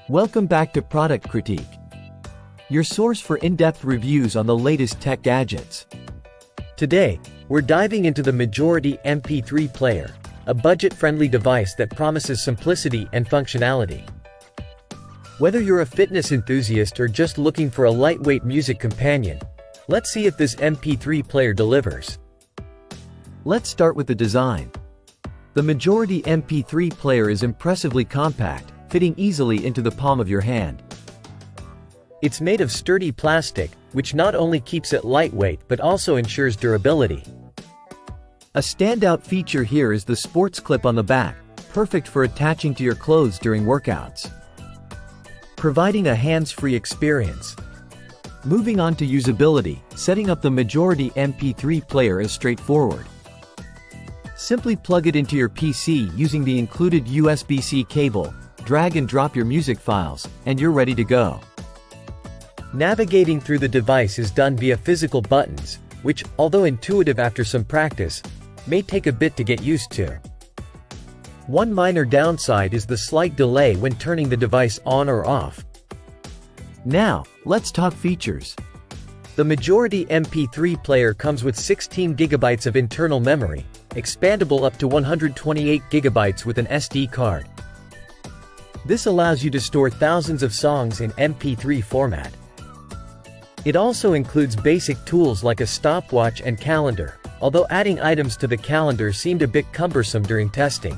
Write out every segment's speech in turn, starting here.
Welcome back to Product Critique, your source for in-depth reviews on the latest tech gadgets. Today, we're diving into the Majority MP3 Player, a budget-friendly device that promises simplicity and functionality. Whether you're a fitness enthusiast or just looking for a lightweight music companion, let's see if this MP3 player delivers. Let's start with the design. The Majority MP3 Player is impressively compact, fitting easily into the palm of your hand. It's made of sturdy plastic, which not only keeps it lightweight but also ensures durability. A standout feature here is the sports clip on the back, perfect for attaching to your clothes during workouts, providing a hands-free experience. Moving on to usability, setting up the Majority MP3 Player is straightforward. Simply plug it into your PC using the included USB-C cable, drag and drop your music files, and you're ready to go. Navigating through the device is done via physical buttons, which, although intuitive after some practice, may take a bit to get used to. One minor downside is the slight delay when turning the device on or off. Now, let's talk features. The Majority MP3 Player comes with 16 GB of internal memory, expandable up to 128 GB with an SD card. This allows you to store thousands of songs in MP3 format. It also includes basic tools like a stopwatch and calendar, although adding items to the calendar seemed a bit cumbersome during testing.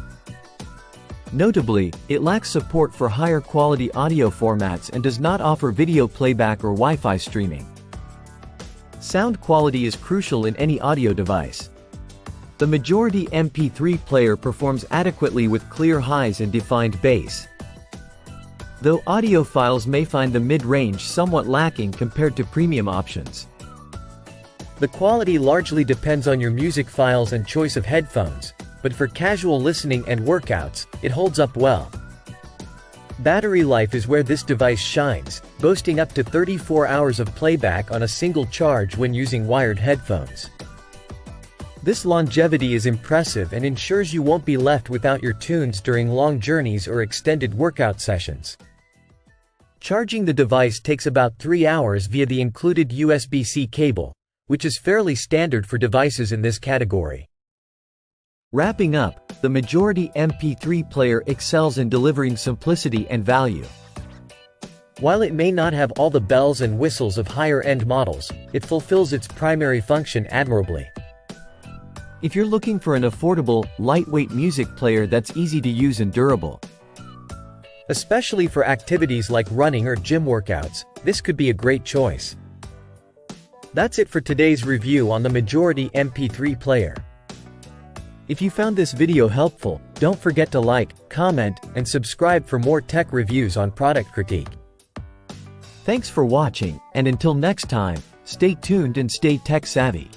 Notably, it lacks support for higher quality audio formats and does not offer video playback or Wi-Fi streaming. Sound quality is crucial in any audio device. The Majority MP3 Player performs adequately with clear highs and defined bass, though audiophiles may find the mid-range somewhat lacking compared to premium options. The quality largely depends on your music files and choice of headphones, but for casual listening and workouts, it holds up well. Battery life is where this device shines, boasting up to 34 hours of playback on a single charge when using wired headphones. This longevity is impressive and ensures you won't be left without your tunes during long journeys or extended workout sessions. Charging the device takes about 3 hours via the included USB-C cable, which is fairly standard for devices in this category. Wrapping up, the Majority MP3 Player excels in delivering simplicity and value. While it may not have all the bells and whistles of higher-end models, it fulfills its primary function admirably. If you're looking for an affordable, lightweight music player that's easy to use and durable, especially for activities like running or gym workouts, this could be a great choice. That's it for today's review on the Majority MP3 Player. If you found this video helpful, don't forget to like, comment, and subscribe for more tech reviews on Product Critique. Thanks for watching, and until next time, stay tuned and stay tech savvy.